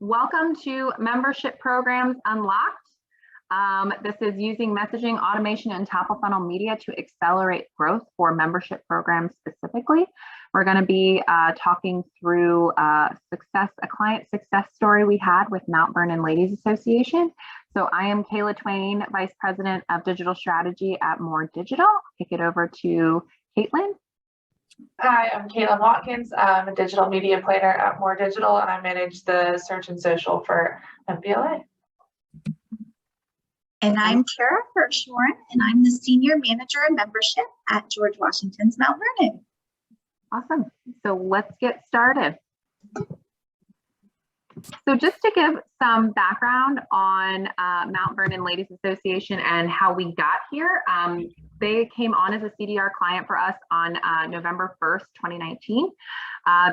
Welcome to Membership Programs Unlocked. This is using messaging, automation, and top of funnel media to accelerate growth for membership programs specifically. We're going to be talking through a client success story we had with Mount Vernon Ladies Association. So I am Kayla Twain, Vice President of Digital Strategy at More Digital. Kick it over to Caitlin. Hi, I'm Caitlin Watkins. I'm a digital media planner at More Digital, and I manage the search and social for MPLA. And I'm Tara Hirschhorn, and I'm the Senior Manager of Membership at George Washington's Mount Vernon. Awesome. So let's get started. So just to give some background on Mount Vernon Ladies Association and how we got here, they came on as a CDR client for us on November 1st, 2019.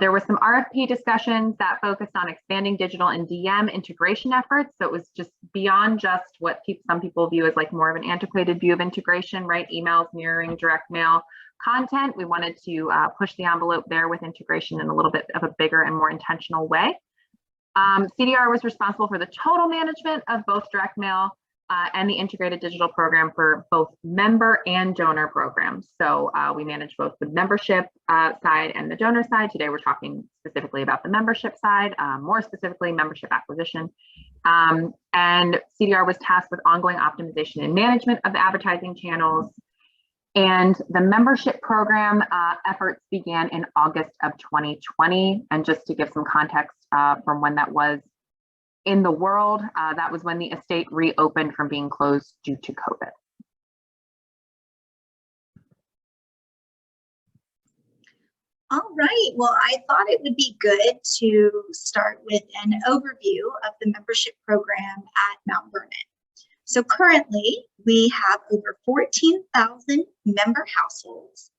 There were some RFP discussions that focused on expanding digital and DM integration efforts. So it was just beyond just what some people view as like more of an antiquated view of integration, right? Emails mirroring direct mail content. We wanted to push the envelope there with integration in a little bit of a bigger and more intentional way. CDR was responsible for the total management of both direct mail and the integrated digital program for both member and donor programs. So we manage both the membership side and the donor side. Today, we're talking specifically about the membership side, more specifically membership acquisition. And CDR was tasked with ongoing optimization and management of the advertising channels. And the membership program efforts began in August of 2020. And just to give some context from when that was in the world, that was when the estate reopened from being closed due to COVID. All right, well, I thought it would be good to start with an overview of the membership program at Mount Vernon. So currently, we have over 14,000 member households,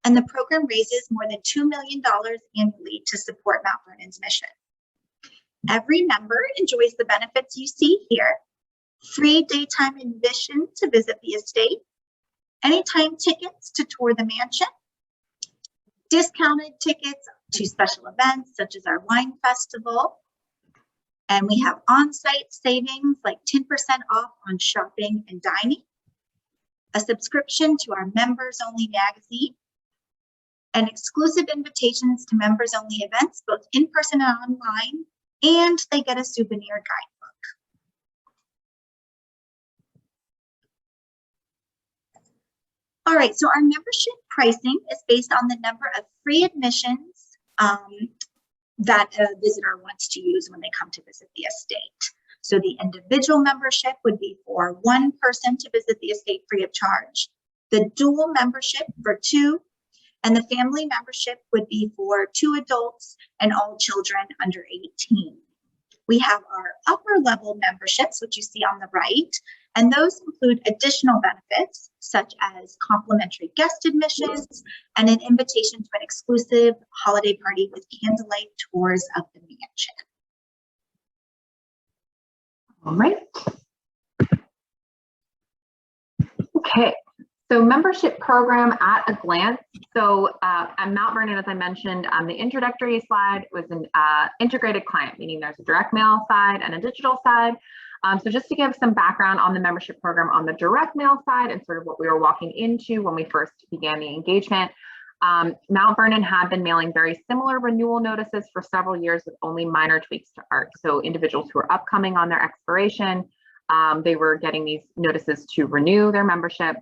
and the program raises more than $2 million annually to support Mount Vernon's mission. Every member enjoys the benefits you see here: free daytime admission to visit the estate, anytime tickets to tour the mansion, discounted tickets to special events such as our wine festival, and we have on-site savings like 10% off on shopping and dining, a subscription to our members-only magazine, and exclusive invitations to members-only events, both in person and online, and they get a souvenir guidebook. All right, so our membership pricing is based on the number of free admissions that a visitor wants to use when they come to visit the estate. So the individual membership would be for one person to visit the estate free of charge, the dual membership for two, and the family membership would be for 2 adults and all children under 18. We have our upper level memberships, which you see on the right, and those include additional benefits such as complimentary guest admissions and an invitation to an exclusive holiday party with candlelight tours of the mansion. All right. Okay. So membership program at a glance. So at Mount Vernon, as I mentioned on the introductory slide, was an integrated client, meaning there's a direct mail side and a digital side. So just to give some background on the membership program on the direct mail side and sort of what we were walking into when we first began the engagement, Mount Vernon had been mailing very similar renewal notices for several years with only minor tweaks to art. So individuals who are upcoming on their expiration, they were getting these notices to renew their membership.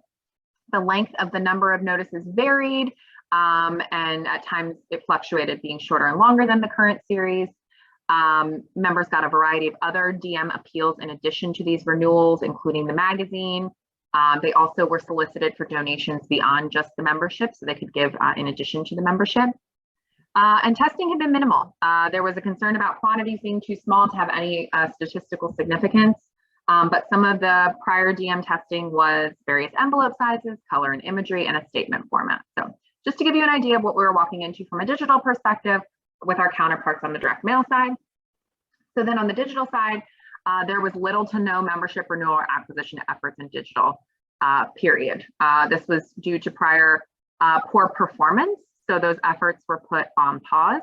The length of the number of notices varied, and at times it fluctuated, being shorter and longer than the current series. Members got a variety of other DM appeals in addition to these renewals, including the magazine. They also were solicited for donations beyond just the membership, so they could give in addition to the membership. And testing had been minimal. There was a concern about quantities being too small to have any statistical significance. But some of the prior DM testing was various envelope sizes, color and imagery, and a statement format. So just to give you an idea of what we were walking into from a digital perspective with our counterparts on the direct mail side. So then on the digital side, there was little to no membership renewal or acquisition efforts in digital, period. This was due to prior poor performance. So those efforts were put on pause.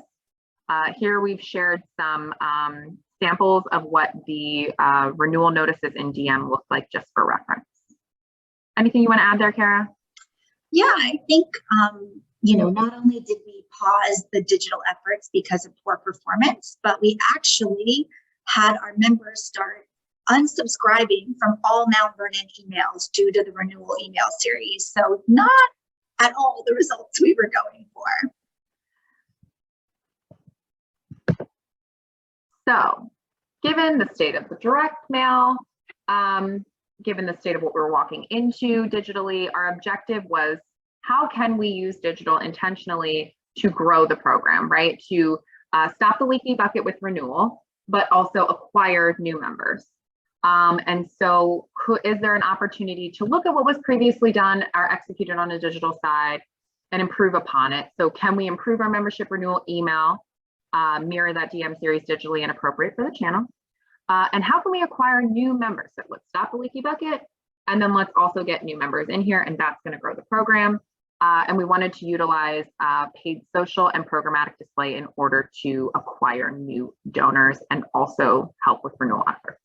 Here we've shared some samples of what the renewal notices in DM look like just for reference. Anything you want to add there, Kara? Yeah, I think, you know, not only did we pause the digital efforts because of poor performance, but we actually had our members start unsubscribing from all Mount Vernon emails due to the renewal email series. So not at all the results we were going for. So given the state of the direct mail, given the state of what we're walking into digitally, our objective was, how can we use digital intentionally to grow the program, right? To stop the leaky bucket with renewal, but also acquire new members. And so is there an opportunity to look at what was previously done or executed on a digital side and improve upon it? So can we improve our membership renewal email, mirror that DM series digitally and appropriate for the channel? And how can we acquire new members? So let's stop the leaky bucket, and then let's also get new members in here, and that's going to grow the program. And we wanted to utilize paid social and programmatic display in order to acquire new donors and also help with renewal efforts.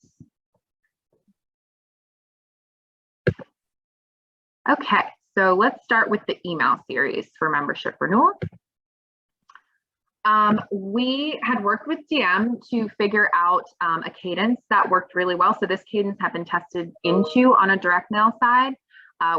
Okay, so let's start with the email series for membership renewal. We had worked with DM to figure out a cadence that worked really well. So this cadence had been tested into on a direct mail side.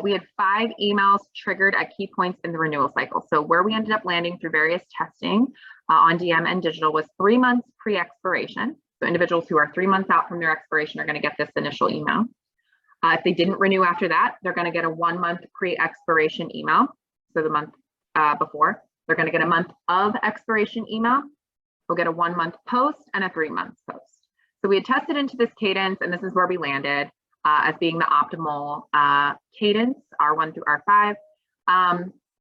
We had 5 emails triggered at key points in the renewal cycle. So where we ended up landing through various testing on DM and digital was 3 months pre-expiration. So individuals who are 3 months out from their expiration are going to get this initial email. If they didn't renew after that, they're going to get a 1 month pre-expiration email. So the month before, they're going to get a month of expiration email. We'll get a 1 month post and a 3 month post. So we had tested into this cadence, and this is where we landed as being the optimal cadence, R1 through R5.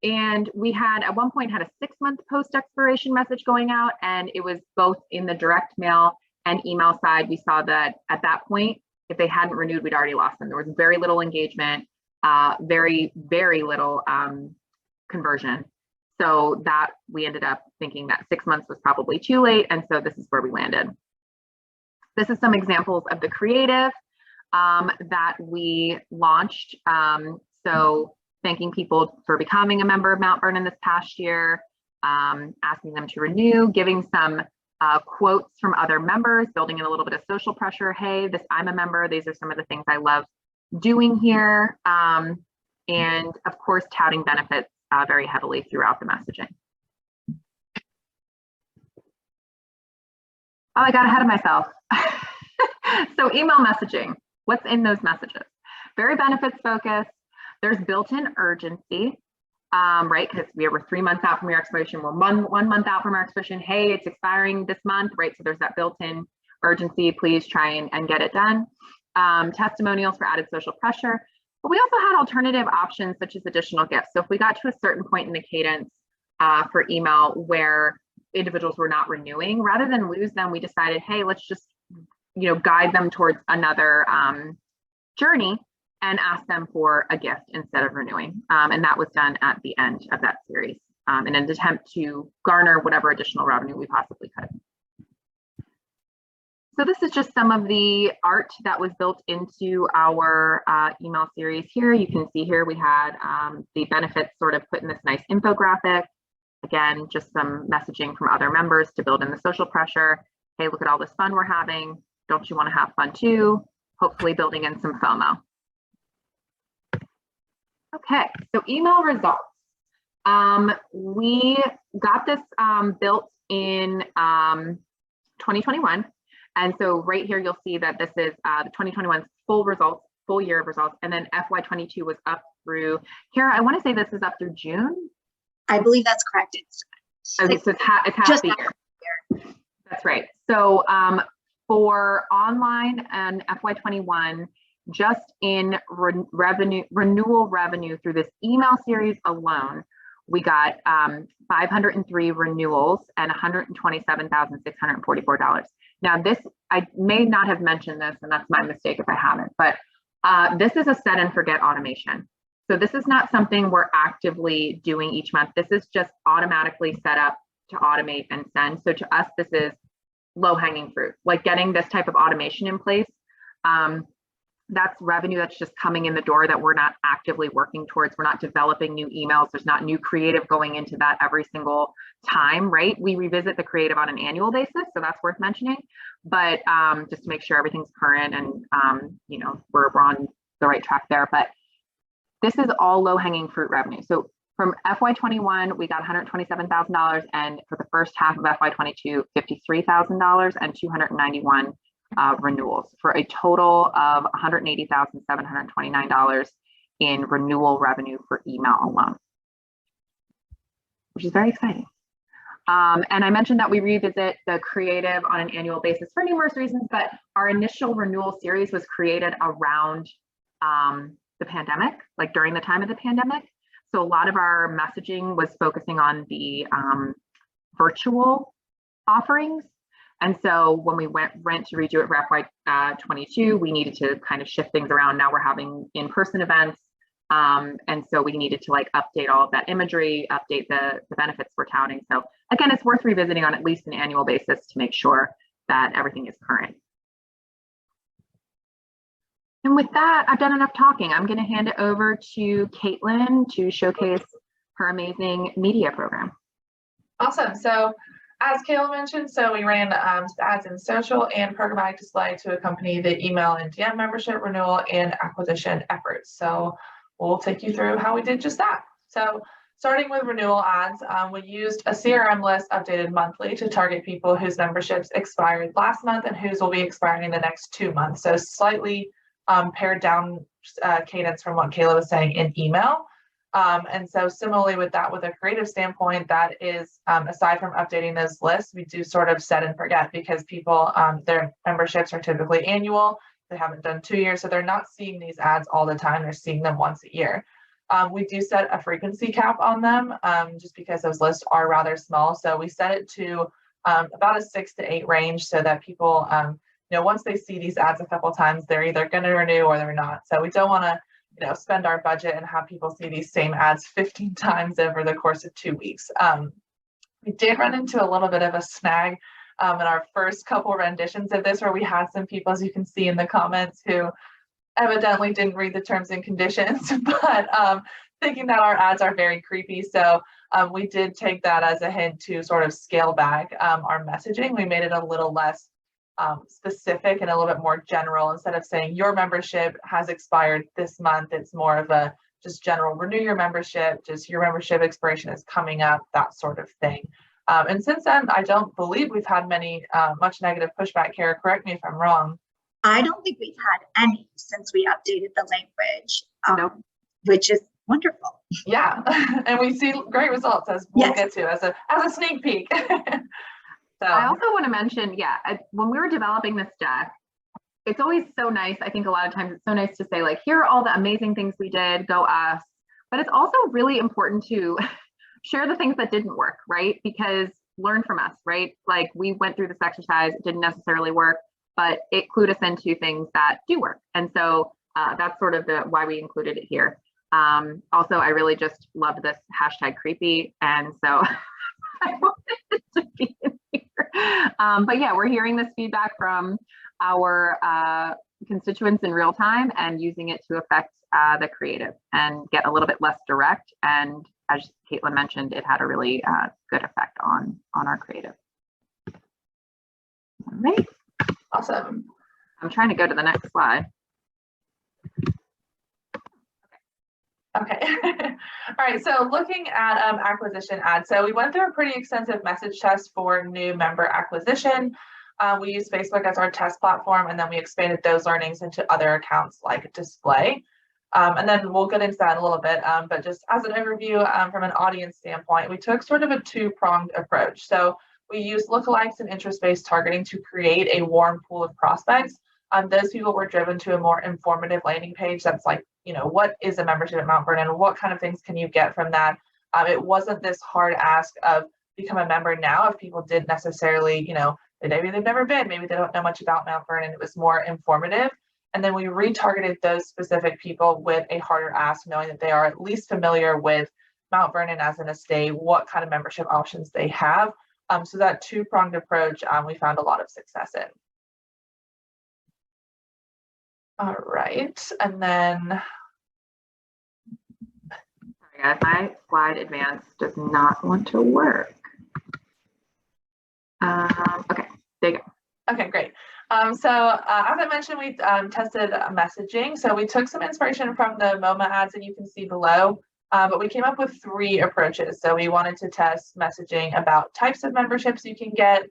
And we had at one point had a 6 month post expiration message going out, and it was both in the direct mail and email side. We saw that at that point, if they hadn't renewed, we'd already lost them. There was very little engagement, very, very little conversion. So that we ended up thinking that 6 months was probably too late. And so this is where we landed. This is some examples of the creative that we launched. So thanking people for becoming a member of Mount Vernon this past year, asking them to renew, giving some quotes from other members, building in a little bit of social pressure. Hey, I'm a member. These are some of the things I love doing here. And of course, touting benefits very heavily throughout the messaging. Oh, I got ahead of myself. So email messaging, what's in those messages? Very benefits focused. There's built-in urgency, right? Because we were 3 months out from your expiration. We're one month out from our expiration. Hey, it's expiring this month, right? So there's that built-in urgency. Please try and get it done. Testimonials for added social pressure. But we also had alternative options such as additional gifts. So if we got to a certain point in the cadence for email where individuals were not renewing, rather than lose them, we decided, hey, let's just guide them towards another journey and ask them for a gift instead of renewing. And that was done at the end of that series in an attempt to garner whatever additional revenue we possibly could. So this is just some of the art that was built into our email series here. You can see here we had the benefits sort of put in this nice infographic. Again, just some messaging from other members to build in the social pressure. Hey, look at all this fun we're having. Don't you want to have fun too? Hopefully building in some FOMO. Okay, so email results. We got this built in 2021. And so right here, you'll see that this is the 2021's full results, full year of results. And then FY22 was up through, Kara, I want to say this is up through June. I believe that's correct. Okay, so it's half the year. That's right. So for online and FY21, just in renewal revenue through this email series alone, we got 503 renewals and $127,644. Now this, I may not have mentioned this, and that's my mistake if I haven't, but this is a set and forget automation. So this is not something we're actively doing each month. This is just automatically set up to automate and send. So to us, this is low-hanging fruit, like getting this type of automation in place. That's revenue that's just coming in the door that we're not actively working towards. We're not developing new emails. There's not new creative going into that every single time, right? We revisit the creative on an annual basis, so that's worth mentioning. But just to make sure everything's current and you know, we're on the right track there. But this is all low-hanging fruit revenue. So from FY21, we got $127,000, and for the first half of FY22, $53,000 and 291 renewals, for a total of $180,729 in renewal revenue for email alone, which is very exciting. And I mentioned that we revisit the creative on an annual basis for numerous reasons, but our initial renewal series was created around the pandemic, like during the time of the pandemic. So a lot of our messaging was focusing on the virtual offerings. And so when we went to redo it for FY22, we needed to kind of shift things around. Now we're having in-person events. And so we needed to like update all of that imagery, update the benefits we're touting. So again, it's worth revisiting on at least an annual basis to make sure that everything is current. And with that, I've done enough talking. I'm going to hand it over to Caitlin to showcase her amazing media program. Awesome. So as Kayla mentioned, so we ran ads in social and programmatic display to accompany the email and DM membership renewal and acquisition efforts. So we'll take you through how we did just that. So starting with renewal ads, we used a CRM list updated monthly to target people whose memberships expired last month and whose will be expiring in the next 2 months. So slightly pared down cadence from what Kayla was saying in email. And so similarly with that, with a creative standpoint, that is, aside from updating those lists, we do sort of set and forget because people, their memberships are typically annual. They haven't done 2 years, so they're not seeing these ads all the time. They're seeing them once a year. We do set a frequency cap on them just because those lists are rather small. So we set it to about a 6 to 8 range so that people, you know, once they see these ads a couple of times, they're either going to renew or they're not. So we don't want to, you know, spend our budget and have people see these same ads 15 times over the course of 2 weeks. We did run into a little bit of a snag in our first couple renditions of this, where we had some people, as you can see in the comments, who evidently didn't read the terms and conditions, but thinking that our ads are very creepy. So we did take that as a hint to sort of scale back our messaging. We made it a little less specific and a little bit more general. Instead of saying your membership has expired this month, it's more of a just general renew your membership, just your membership expiration is coming up, that sort of thing. And since then, I don't believe we've had much negative pushback. Kara, correct me if I'm wrong. I don't think we've had any since we updated the language, Nope. which is wonderful. Yeah, and we see great results as we'll get to as a sneak peek. So I also want to mention, when we were developing this deck, it's always so nice. I think a lot of times it's so nice to say, like, here are all the amazing things we did, go us. But it's also really important to share the things that didn't work, right? Because learn from us, right? Like, we went through this exercise, it didn't necessarily work, but it clued us into things that do work. And so that's sort of why we included it here. Also, I really just loved this hashtag creepy. And so I wanted it to be in here. But yeah, we're hearing this feedback from our constituents in real time and using it to affect the creative and get a little bit less direct. And as Caitlin mentioned, it had a really good effect on our creative. All right. awesome. I'm trying to go to the next slide. Okay. All right. So looking at acquisition ads. So we went through a pretty extensive message test for new member acquisition. We used Facebook as our test platform, and then we expanded those learnings into other accounts like display. And then we'll get into that in a little bit. But just as an overview from an audience standpoint, we took sort of a two-pronged approach. So we used lookalikes and interest-based targeting to create a warm pool of prospects. Those people were driven to a more informative landing page that's like, you know, what is a membership at Mount Vernon? What kind of things can you get from that? It wasn't this hard ask of become a member now if people didn't necessarily, you know, maybe they've never been, maybe they don't know much about Mount Vernon. It was more informative. And then we retargeted those specific people with a harder ask, knowing that they are at least familiar with Mount Vernon as an estate, what kind of membership options they have, So that two-pronged approach, we found a lot of success in. All right, and then. Sorry guys, my slide advance does not want to work. Okay, there you go. Okay, great. So as I mentioned, we tested messaging. So we took some inspiration from the MoMA ads that you can see below, but we came up with 3 approaches. So we wanted to test messaging about types of memberships you can get,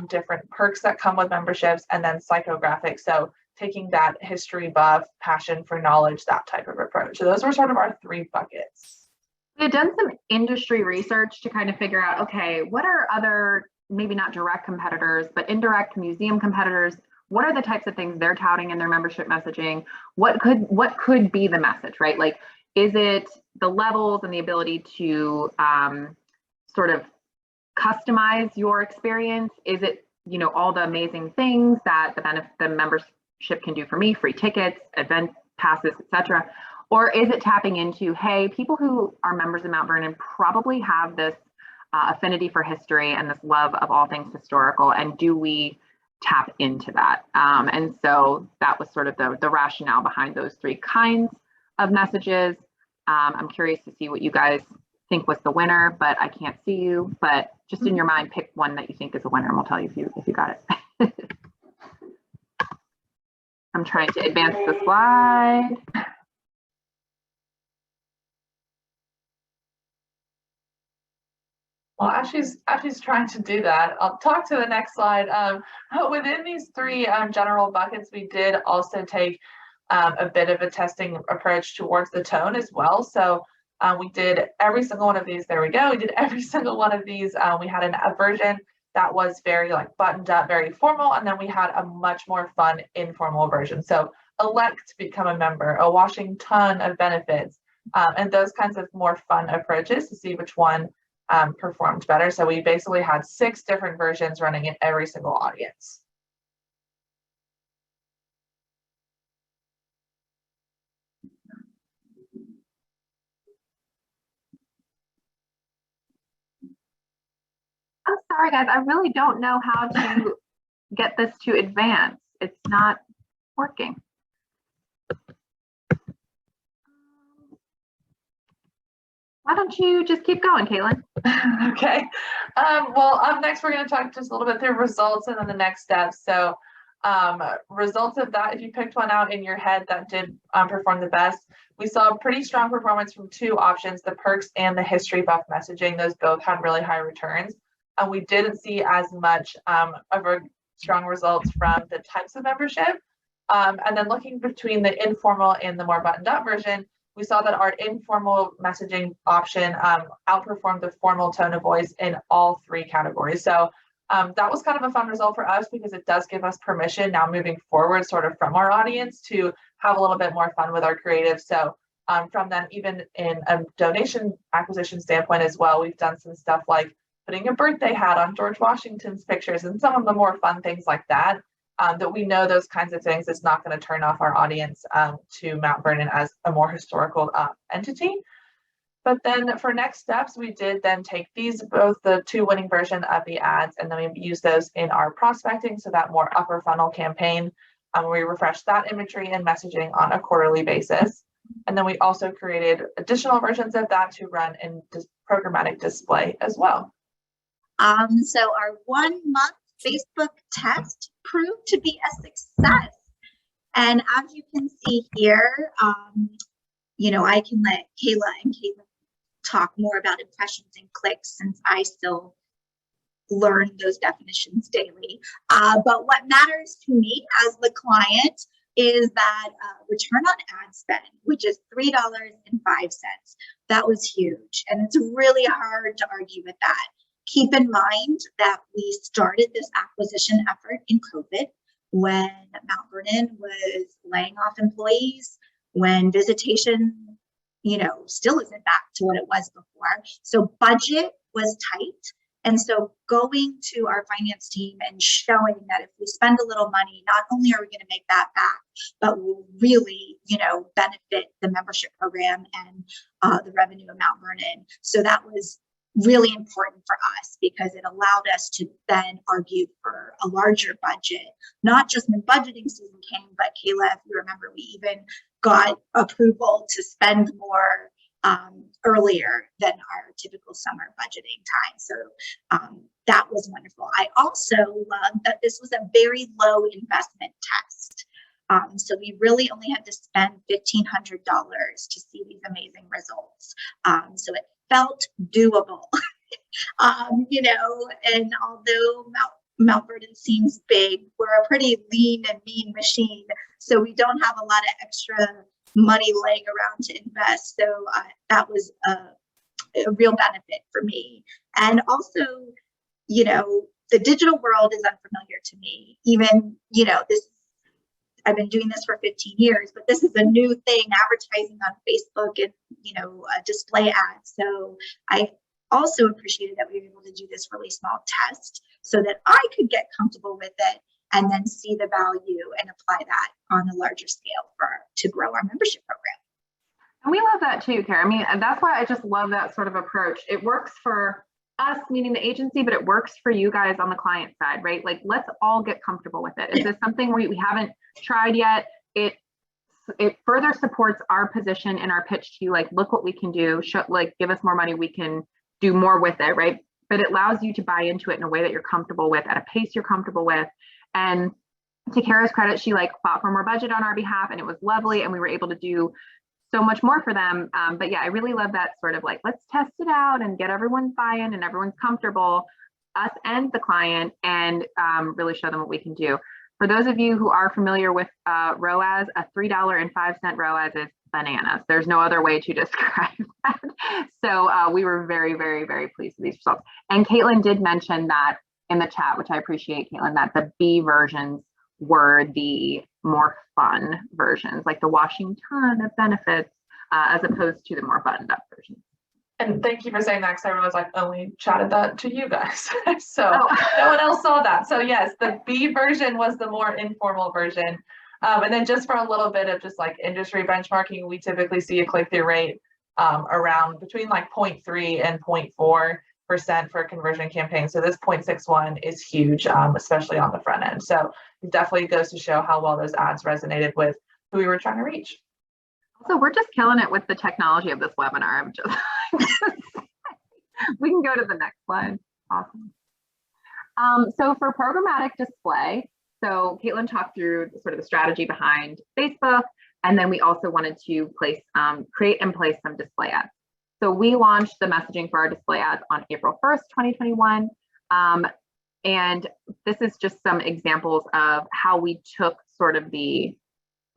different perks that come with memberships, and then psychographics. So taking that history buff, passion for knowledge, that type of approach. So those were sort of our 3 buckets. We had done some industry research to kind of figure out, okay, what are other, maybe not direct competitors, but indirect museum competitors? What are the types of things they're touting in their membership messaging? What could be the message, right? Like, is it the levels and the ability to sort of customize your experience? Is it, you know, all the amazing things that the membership can do for me, free tickets, event passes, etc.? Or is it tapping into, hey, people who are members of Mount Vernon probably have this affinity for history and this love of all things historical, and do we tap into that? And so that was sort of the rationale behind those 3 kinds of messages. I'm curious to see what you guys think was the winner, but I can't see you. But just in your mind, pick one that you think is a winner, and we'll tell you if you got it. I'm trying to advance the slide. Well, as she's trying to do that, I'll talk to the next slide. Within these 3 general buckets, we did also take a bit of a testing approach towards the tone as well. So we did every single one of these. There we go. We did every single one of these. We had a version that was very like buttoned up, very formal, and then we had a much more fun informal version. So elect to become a member, a Washington of benefits, and those kinds of more fun approaches to see which one performed better. So we basically had 6 different versions running in every single audience. I'm sorry, guys. I really don't know how to get this to advance. It's not working. Why don't you just keep going, Caitlin? Okay. Well, up next, we're going to talk just a little bit through results and then the next steps. So results of that, if you picked one out in your head that did perform the best, we saw a pretty strong performance from 2 options, the perks and the history buff messaging. Those both had really high returns. And we didn't see as much of a strong results from the types of membership. And then looking between the informal and the more buttoned up version, we saw that our informal messaging option outperformed the formal tone of voice in all 3 categories. So that was kind of a fun result for us because it does give us permission now moving forward sort of from our audience to have a little bit more fun with our creative. So from then, even in a donation acquisition standpoint as well, we've done some stuff like putting a birthday hat on George Washington's pictures and some of the more fun things like that. That we know those kinds of things is not going to turn off our audience to Mount Vernon as a more historical entity. But then for next steps, we did then take both the 2 winning version of the ads, and then we used those in our prospecting, so that more upper funnel campaign. We refreshed that imagery and messaging on a quarterly basis. And then we also created additional versions of that to run in programmatic display as well. So our 1-month Facebook test proved to be a success. And as you can see here, you know, I can let Kayla and Caitlin talk more about impressions and clicks since I still learn those definitions daily. But what matters to me as the client is that return on ad spend, which is $3.05. That was huge. And it's really hard to argue with that. Keep in mind that we started this acquisition effort in COVID when Mount Vernon was laying off employees, when visitation, you know, still isn't back to what it was before. So budget was tight. And so going to our finance team and showing that if we spend a little money, not only are we going to make that back, but will really, you know, benefit the membership program and the revenue of Mount Vernon. So that was really important for us because it allowed us to then argue for a larger budget, not just when budgeting season came, but Kayla, if you remember, we even got approval to spend more earlier than our typical summer budgeting time. So that was wonderful. I also love that this was a very low investment test. So we really only had to spend $1,500 to see these amazing results. So it felt doable, and although Mount Vernon seems big, we're a pretty lean and mean machine. So we don't have a lot of extra money laying around to invest. So that was a real benefit for me. And also, the digital world is unfamiliar to me. Even, I've been doing this for 15 years, but this is a new thing, advertising on Facebook and, display ads. So I also appreciated that we were able to do this really small test so that I could get comfortable with it and then see the value and apply that on a larger scale to grow our membership program. And we love that too, Kara. I mean, that's why I just love that sort of approach. It works for us, meaning the agency, but it works for you guys on the client side, right? Like, let's all get comfortable with it. Is this something we haven't tried yet? It further supports our position and our pitch to you, like, look what we can do, give us more money, we can do more with it, right? But it allows you to buy into it in a way that you're comfortable with, at a pace you're comfortable with. And to Kara's credit, she fought for more budget on our behalf, and it was lovely, and we were able to do so much more for them. But yeah, I really love that sort of let's test it out and get everyone's buy-in and everyone's comfortable, us and the client, and really show them what we can do. For those of you who are familiar with ROAS, a $3.05 ROAS is bananas. There's no other way to describe that. So we were very, very, very pleased with these results. And Caitlin did mention that in the chat, which I appreciate, Caitlin, that the B versions were the more fun versions, like the washing ton of benefits, as opposed to the more buttoned up versions. And thank you for saying that, because I realized I only chatted that to you guys. So no one else saw that. So yes, the B version was the more informal version. And then just for a little bit of just industry benchmarking, we typically see a click-through rate around between 0.3 and 0.4% for a conversion campaign. So this 0.61 is huge, especially on the front end. So it definitely goes to show how well those ads resonated with who we were trying to reach. So we're just killing it with the technology of this webinar. I'm just we can go to the next slide. Awesome. So for programmatic display, so Caitlin talked through sort of the strategy behind Facebook, and then we also wanted to create and place some display ads. So we launched the messaging for our display ads on April 1st, 2021. And this is just some examples of how we took sort of the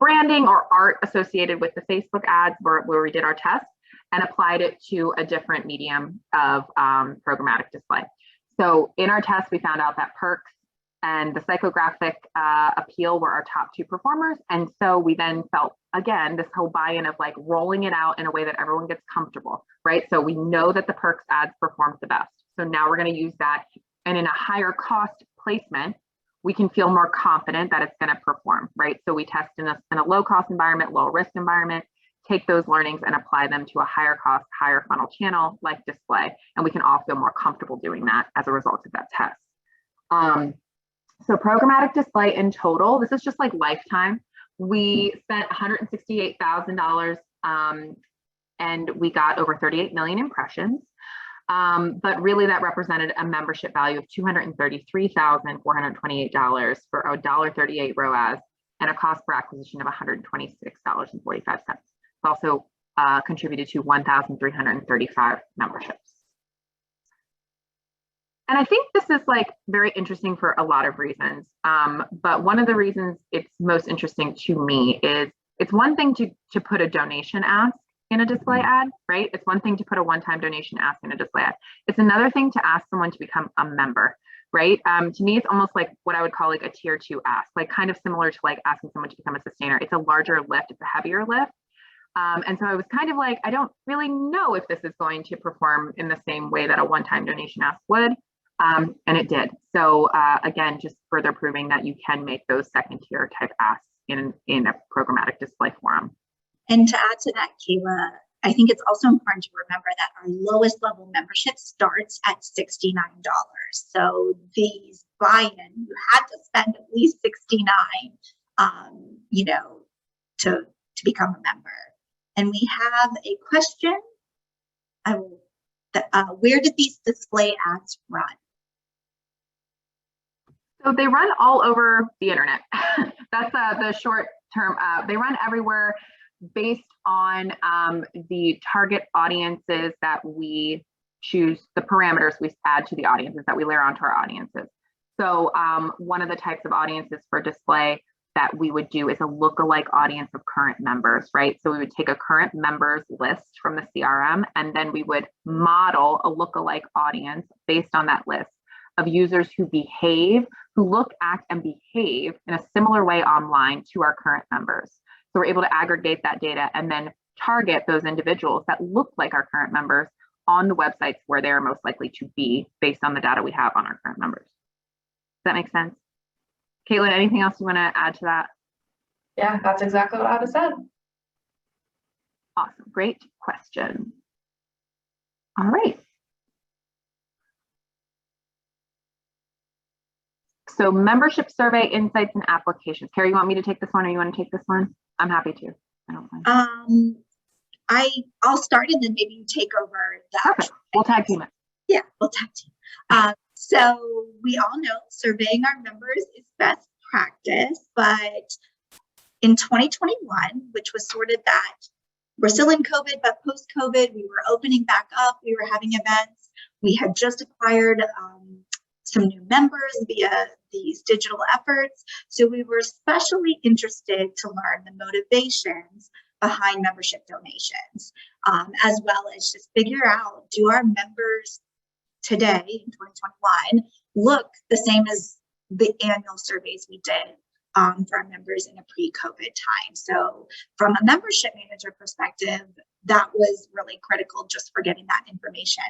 branding or art associated with the Facebook ads where we did our test and applied it to a different medium of programmatic display. So in our test, we found out that perks and the psychographic appeal were our top two performers. And so we then felt, again, this whole buy-in of rolling it out in a way that everyone gets comfortable, right? So we know that the perks ads performed the best. So now we're going to use that, and in a higher cost placement, we can feel more confident that it's going to perform, right? So we test in a low cost environment, low risk environment, take those learnings and apply them to a higher cost, higher funnel channel like display. And we can all feel more comfortable doing that as a result of that test. So programmatic display in total, this is just lifetime. We spent $168,000 and we got over 38 million impressions. But really that represented a membership value of $233,428 for a $1.38 ROAS and a cost per acquisition of $126.45. It also contributed to 1,335 memberships. And I think this is very interesting for a lot of reasons. But one of the reasons it's most interesting to me is it's one thing to put a donation ask in a display ad, right? It's one thing to put a one-time donation ask in a display ad. It's another thing to ask someone to become a member, right? To me, it's almost like what I would call a tier 2 ask, kind of similar to asking someone to become a sustainer. It's a larger lift, it's a heavier lift. And so I was kind of I don't really know if this is going to perform in the same way that a one-time donation ask would. And it did. So again, just further proving that you can make those second tier type asks in a programmatic display forum. And to add to that, Kayla, I think it's also important to remember that our lowest level membership starts at $69. So these buy-in, you had to spend at least $69, you know, to become a member. And we have a question. Where did these display ads run? So they run all over the internet. That's the short term. They run everywhere based on the target audiences that we choose, the parameters we add to the audiences that we layer onto our audiences. So one of the types of audiences for display that we would do is a lookalike audience of current members, right? So we would take a current members list from the CRM, and then we would model a lookalike audience based on that list of users who look, act, and behave in a similar way online to our current members. So we're able to aggregate that data and then target those individuals that look like our current members on the websites where they're most likely to be based on the data we have on our current members. Does that make sense? Caitlin, anything else you want to add to that? Yeah, that's exactly what I would have said. Awesome, great question. All right. So membership survey insights and applications. Carrie, you want me to take this one or you want to take this one? I'm happy to. I don't mind. I'll start and then maybe you take over that. Okay. We'll tag team it. Yeah, we'll tag team. So we all know surveying our members is best practice, but in 2021, which was sort of that, we're still in COVID, but post-COVID, we were opening back up, we were having events. We had just acquired some new members via these digital efforts. So we were especially interested to learn the motivations behind membership donations, as well as just figure out, do our members today in 2021 look the same as the annual surveys we did for our members in a pre-COVID time? So from a membership manager perspective, that was really critical just for getting that information.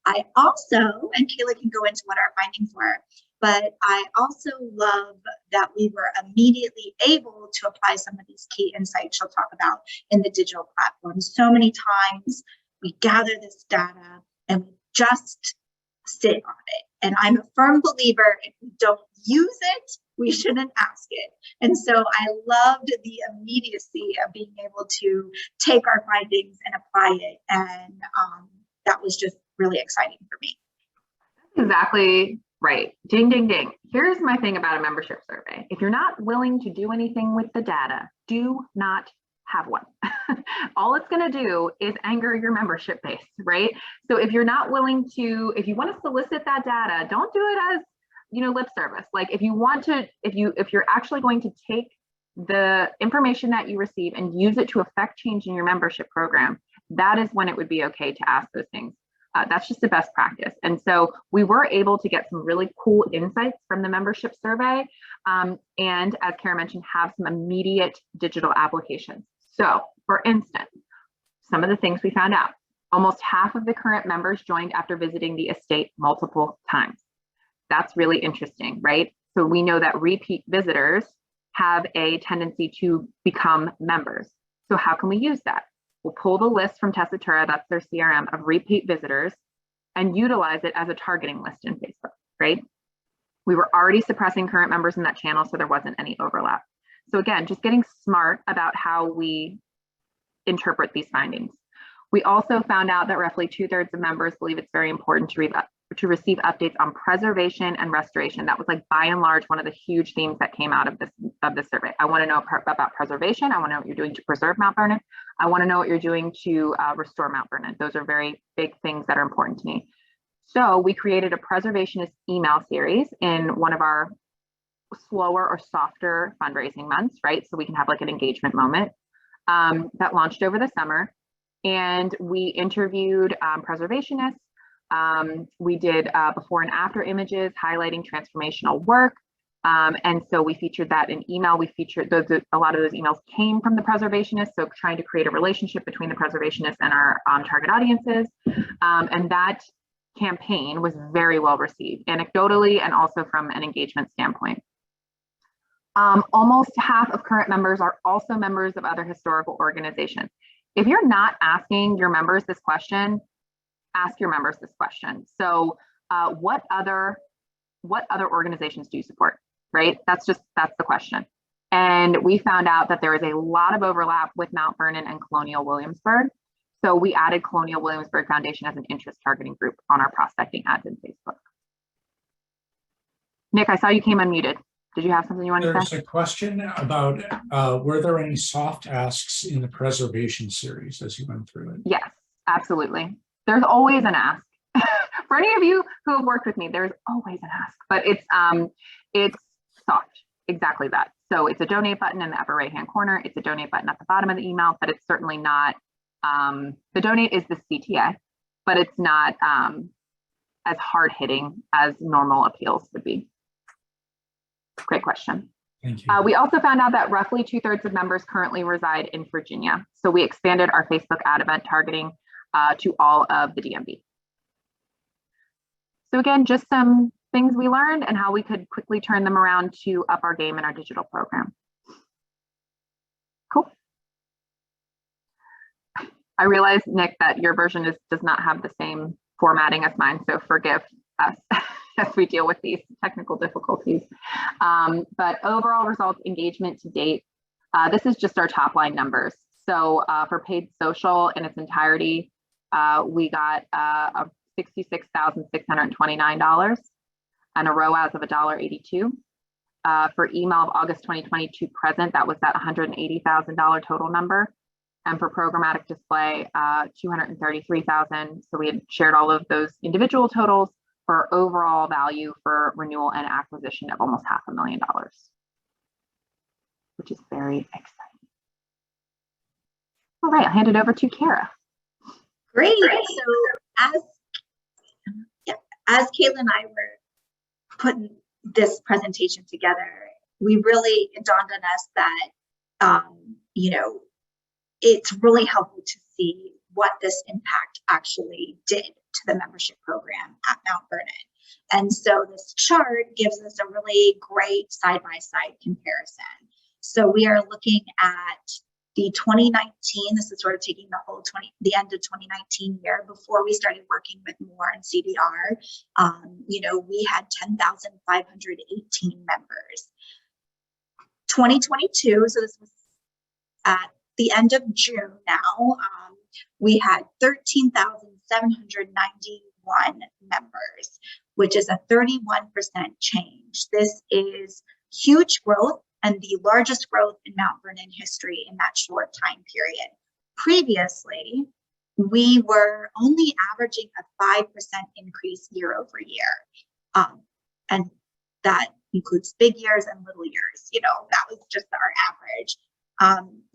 I also, and Kayla can go into what our findings were, but I also love that we were immediately able to apply some of these key insights she'll talk about in the digital platform. So many times we gather this data and we just sit on it. And I'm a firm believer, if we don't use it, we shouldn't ask it. And so I loved the immediacy of being able to take our findings and apply it. And that was just really exciting for me. Exactly right. Ding, ding, ding. Here's my thing about a membership survey. If you're not willing to do anything with the data, do not have one. All it's going to do is anger your membership base, right? So if you're not willing to, if you want to solicit that data, don't do it as, you know, lip service. Like if you want to, if you're actually going to take the information that you receive and use it to affect change in your membership program, that is when it would be okay to ask those things. That's just the best practice. And so we were able to get some really cool insights from the membership survey. And as Kara mentioned, have some immediate digital applications. So for instance, some of the things we found out, almost half of the current members joined after visiting the estate multiple times. That's really interesting, right? So we know that repeat visitors have a tendency to become members. So how can we use that? We'll pull the list from Tessitura, that's their CRM, of repeat visitors and utilize it as a targeting list in Facebook, right? We were already suppressing current members in that channel, so there wasn't any overlap. So again, just getting smart about how we interpret these findings. We also found out that roughly 2/3 of members believe it's very important to receive updates on preservation and restoration. That was like by and large one of the huge themes that came out of this survey. I want to know about preservation. I want to know what you're doing to preserve Mount Vernon. I want to know what you're doing to restore Mount Vernon. Those are very big things that are important to me. So we created a preservationist email series in one of our slower or softer fundraising months, right? So we can have like an engagement moment that launched over the summer. And we interviewed preservationists. We did before and after images highlighting transformational work. And so we featured that in email. We featured a lot of those emails came from the preservationists. So trying to create a relationship between the preservationists and our target audiences. And that campaign was very well received anecdotally and also from an engagement standpoint. Almost half of current members are also members of other historical organizations. If you're not asking your members this question, ask your members this question. So what other organizations do you support, right? That's the question. And we found out that there is a lot of overlap with Mount Vernon and Colonial Williamsburg. So we added Colonial Williamsburg Foundation as an interest targeting group on our prospecting ads in Facebook. Nick, I saw you came unmuted. Did you have something you wanted to say? There's a question about, were there any soft asks in the preservation series as you went through it? Yes, absolutely. There's always an ask. For any of you who have worked with me, there's always an ask, but it's soft, exactly that. So it's a donate button in the upper right-hand corner. It's a donate button at the bottom of the email, but it's certainly not, the donate is the CTA, but it's not as hard-hitting as normal appeals would be. Great question. Thank you. We also found out that roughly 2/3 of members currently reside in Virginia. So we expanded our Facebook ad event targeting to all of the DMV. So again, just some things we learned and how we could quickly turn them around to up our game in our digital program. Cool. I realize, Nick, that your version does not have the same formatting as mine, so forgive us as we deal with these technical difficulties. But overall results, engagement to date, this is just our top line numbers. So for paid social in its entirety, we got $66,629 and a ROAS of $1.82. For email of August 2022 present, that was that $180,000 total number. And for programmatic display, 233,000. So we had shared all of those individual totals for overall value for renewal and acquisition of almost $500,000, which is very exciting. All right, I'll hand it over to Kara. Great. So as Kayla and I were putting this presentation together, it dawned on us that, it's really helpful to see what this impact actually did to the membership program at Mount Vernon. And so this chart gives us a really great side-by-side comparison. So we are looking at the 2019, this is sort of taking the end of 2019 year before we started working with more in CDR. We had 10,518 members. 2022, so this was at the end of June now, we had 13,791 members, which is a 31% change. This is huge growth and the largest growth in Mount Vernon history in that short time period. Previously, we were only averaging a 5% increase year over year. And that includes big years and little years. That was just our average.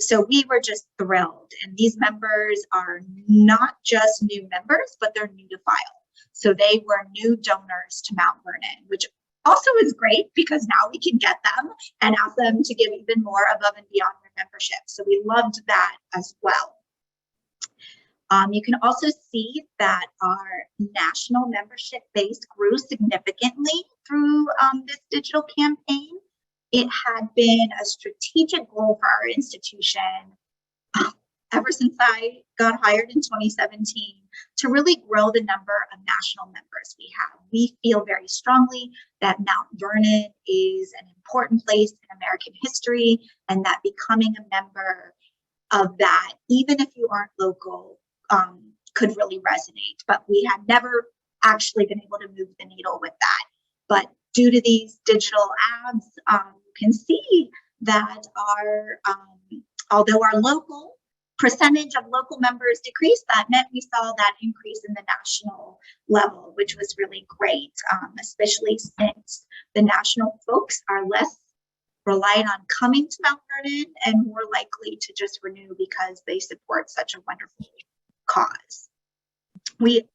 So we were just thrilled. And these members are not just new members, but they're new to file. So they were new donors to Mount Vernon, which also is great because now we can get them and ask them to give even more above and beyond their membership. So we loved that as well. You can also see that our national membership base grew significantly through this digital campaign. It had been a strategic goal for our institution ever since I got hired in 2017 to really grow the number of national members we have. We feel very strongly that Mount Vernon is an important place in American history and that becoming a member of that, even if you aren't local, could really resonate. But we had never actually been able to move the needle with that. But due to these digital ads, you can see that although our local percentage of local members decreased, that meant we saw that increase in the national level, which was really great, especially since the national folks are less reliant on coming to Mount Vernon and more likely to just renew because they support such a wonderful cause.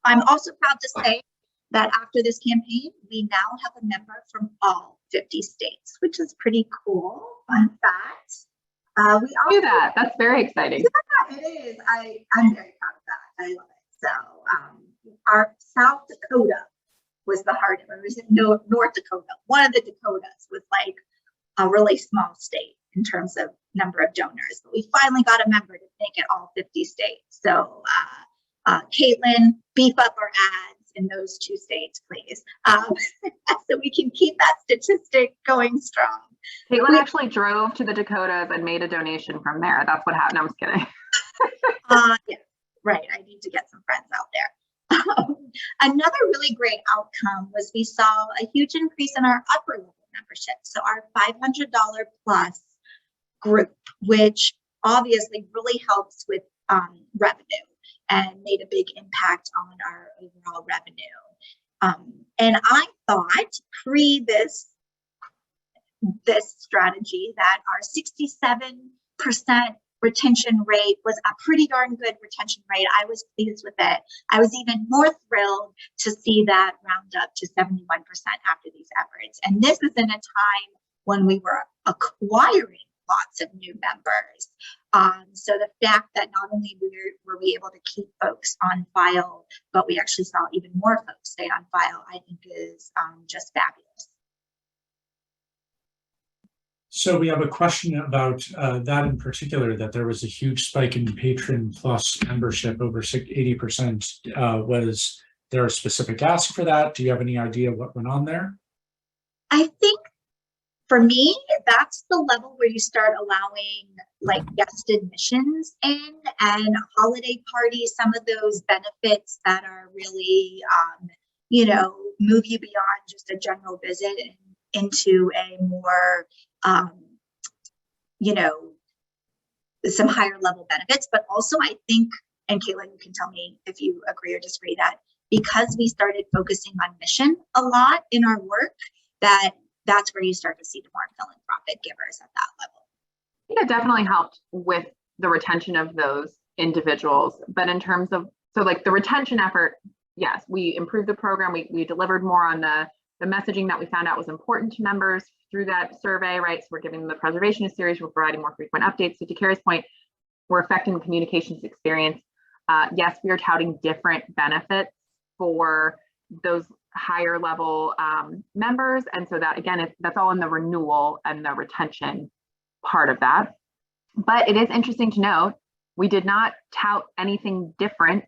I'm also proud to say that after this campaign, we now have a member from all 50 states, which is pretty cool. Fun fact. We all do that. That's very exciting. Yeah, it is. I'm very proud of that. I love it. So our South Dakota was the hardest. It was North Dakota. One of the Dakotas was like a really small state. in terms of number of donors, but we finally got a member to make it all 50 states. So Caitlin, beef up our ads in those 2 states, please, so we can keep that statistic going strong. Caitlin actually drove to the Dakotas and made a donation from there. That's what happened. I'm just kidding. Yeah, right. I need to get some friends out there. Another really great outcome was we saw a huge increase in our upper level membership. So our $500 plus group, which obviously really helps with revenue and made a big impact on our overall revenue. And I thought pre this strategy that our 67% retention rate was a pretty darn good retention rate. I was pleased with it. I was even more thrilled to see that round up to 71% after these efforts. And this is in a time when we were acquiring lots of new members. So the fact that not only were we able to keep folks on file, but we actually saw even more folks stay on file, I think is just fabulous. So we have a question about that in particular, that there was a huge spike in Patron Plus membership, over 80%. Was there a specific ask for that? Do you have any idea what went on there? I think for me, that's the level where you start allowing like guest admissions in and holiday parties, some of those benefits that are really, move you beyond just a general visit and into a more, some higher level benefits. But also I think, and Caitlin, you can tell me if you agree or disagree, that because we started focusing on mission a lot in our work, that's where you start to see the more philanthropic givers at that level. I think it definitely helped with the retention of those individuals. But in terms of, so like the retention effort, yes, we improved the program. We delivered more on the messaging that we found out was important to members through that survey, right? So we're giving them the preservation series, we're providing more frequent updates. So to Carrie's point, we're affecting the communications experience. Yes, we are touting different benefits for those higher level members. And so that, again, that's all in the renewal and the retention part of that. But it is interesting to note, we did not tout anything different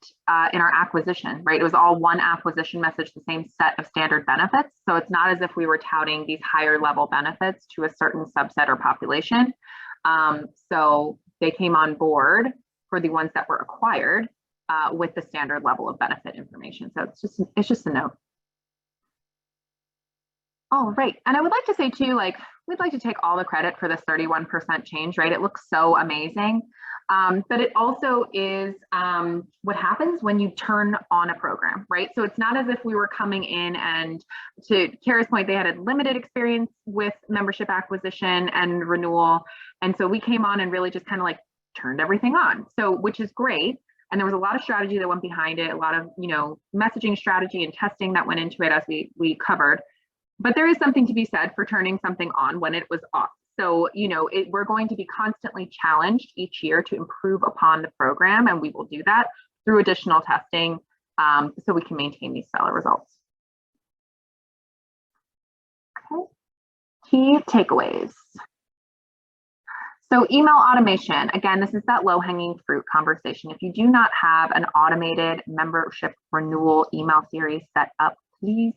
in our acquisition, right? It was all one acquisition message, the same set of standard benefits. So it's not as if we were touting these higher level benefits to a certain subset or population. So they came on board for the ones that were acquired with the standard level of benefit information. So it's just a note. Oh, right. And I would like to say too, like, we'd like to take all the credit for this 31% change, right? It looks so amazing. But it also is what happens when you turn on a program, right? So it's not as if we were coming in and, to Kara's point, they had a limited experience with membership acquisition and renewal. And so we came on and really just kind of like turned everything on. So, which is great. And there was a lot of strategy that went behind it, a lot of, messaging strategy and testing that went into it, as we covered. But there is something to be said for turning something on when it was off. So, we're going to be constantly challenged each year to improve upon the program, and we will do that through additional testing so we can maintain these stellar results. Okay, key takeaways. So email automation, again, this is that low-hanging fruit conversation. If you do not have an automated membership renewal email series set up, please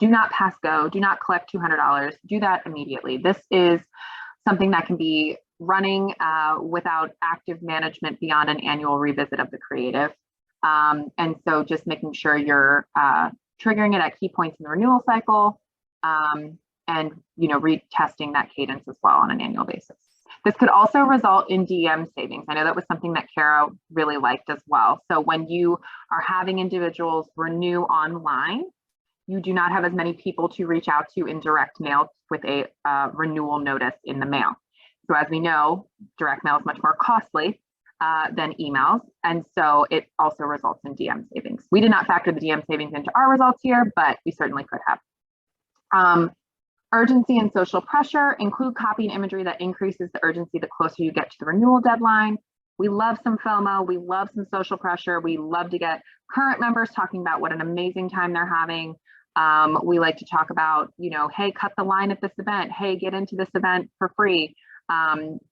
do not pass go, do not collect $200, do that immediately. This is something that can be running without active management beyond an annual revisit of the creative. And so just making sure you're triggering it at key points in the renewal cycle and retesting that cadence as well on an annual basis. This could also result in DM savings. I know that was something that Kara really liked as well. So when you are having individuals renew online, you do not have as many people to reach out to in direct mail with a renewal notice in the mail. So as we know, direct mail is much more costly than emails. And so it also results in DM savings. We did not factor the DM savings into our results here, but we certainly could have. Urgency and social pressure, include copy and imagery that increases the urgency the closer you get to the renewal deadline. We love some FOMO, we love some social pressure. We love to get current members talking about what an amazing time they're having. We like to talk about, hey, cut the line at this event. Hey, get into this event for free.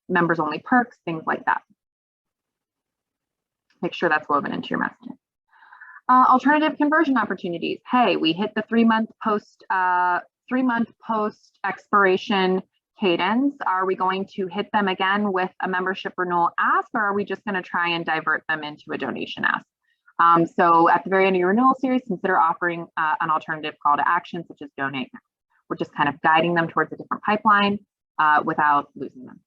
members only perks, things like that. Make sure that's woven into your messaging. Alternative conversion opportunities. Hey, we hit the 3-month post expiration cadence. Are we going to hit them again with a membership renewal ask, or are we just going to try and divert them into a donation ask? So at the very end of your renewal series, consider offering an alternative call to action, such as donate now. We're just kind of guiding them towards a different pipeline without losing them.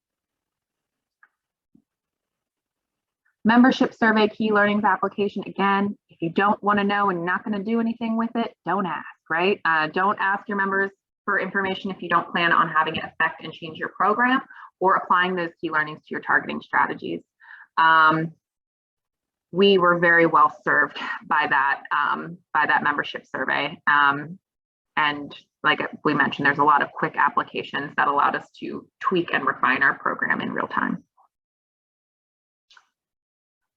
Membership survey key learnings application. Again, if you don't want to know and you're not going to do anything with it, don't ask, right? Don't ask your members for information if you don't plan on having it affect and change your program or applying those key learnings to your targeting strategies. We were very well served by that membership survey. And like we mentioned, there's a lot of quick applications that allowed us to tweak and refine our program in real time.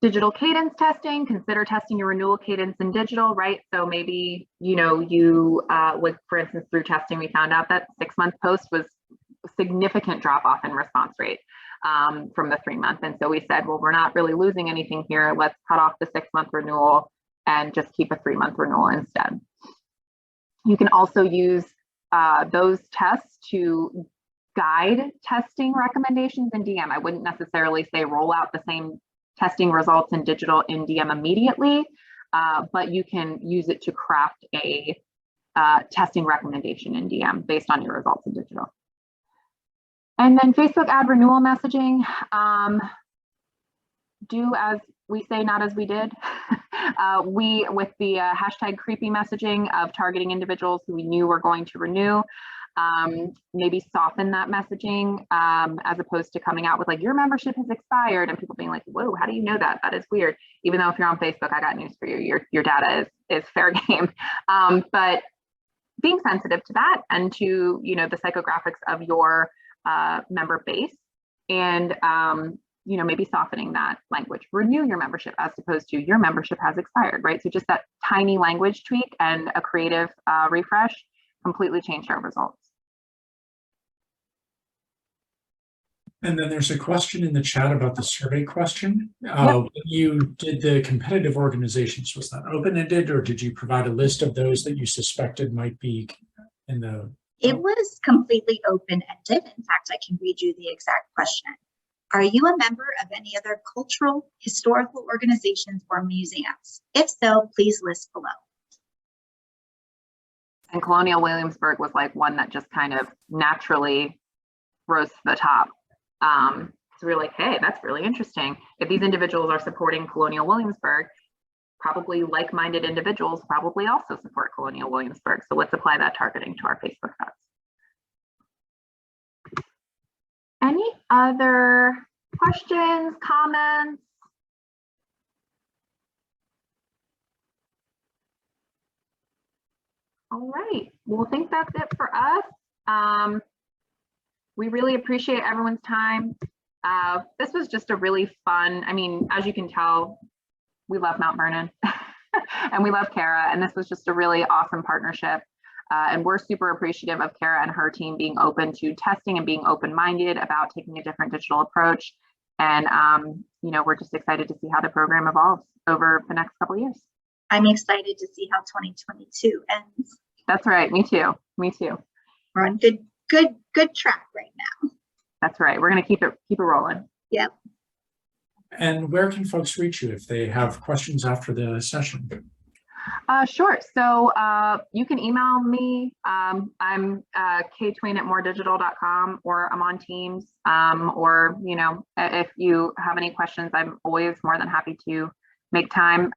Digital cadence testing, consider testing your renewal cadence in digital, right? So maybe, you would, for instance, through testing, we found out that 6-month post was a significant drop off in response rate from the 3-month. And so we said, well, we're not really losing anything here. Let's cut off the 6-month renewal and just keep a 3-month renewal instead. You can also use those tests to guide testing recommendations in DM. I wouldn't necessarily say roll out the same testing results in digital in DM immediately, but you can use it to craft a testing recommendation in DM based on your results in digital. And then Facebook ad renewal messaging, do as we say, not as we did. With the hashtag creepy messaging of targeting individuals who we knew were going to renew, maybe soften that messaging as opposed to coming out with like, your membership has expired, and people being like, whoa, how do you know that? That is weird. Even though if you're on Facebook, I got news for you, your data is fair game. But being sensitive to that and to, the psychographics of your member base, and maybe softening that language. Renew your membership as opposed to your membership has expired, right? So just that tiny language tweak and a creative refresh completely changed our results. And then there's a question in the chat about the survey question. Yep. When you did the competitive organizations, was that open-ended, or did you provide a list of those that you suspected might be in the... It was completely open-ended. In fact, I can read you the exact question. Are you a member of any other cultural, historical organizations or museums? If so, please list below. And Colonial Williamsburg was like one that just kind of naturally rose to the top. So we were like, hey, that's really interesting. If these individuals are supporting Colonial Williamsburg, probably like-minded individuals probably also support Colonial Williamsburg. So let's apply that targeting to our Facebook ads. Any other questions, comments? All right, well, I think that's it for us. We really appreciate everyone's time. This was just a really fun, as you can tell, we love Mount Vernon and we love Kara, and this was just a really awesome partnership. And we're super appreciative of Kara and her team being open to testing and being open-minded about taking a different digital approach. And, we're just excited to see how the program evolves over the next couple of years. I'm excited to see how 2022 ends. That's right. Me too. Me too. We're on good track right now. That's right. We're going to keep it rolling. Yep. And where can folks reach you if they have questions after the session? Sure. So you can email me. I'm ktwain@moredigital.com, or I'm on Teams. Or if you have any questions, I'm always more than happy to make time.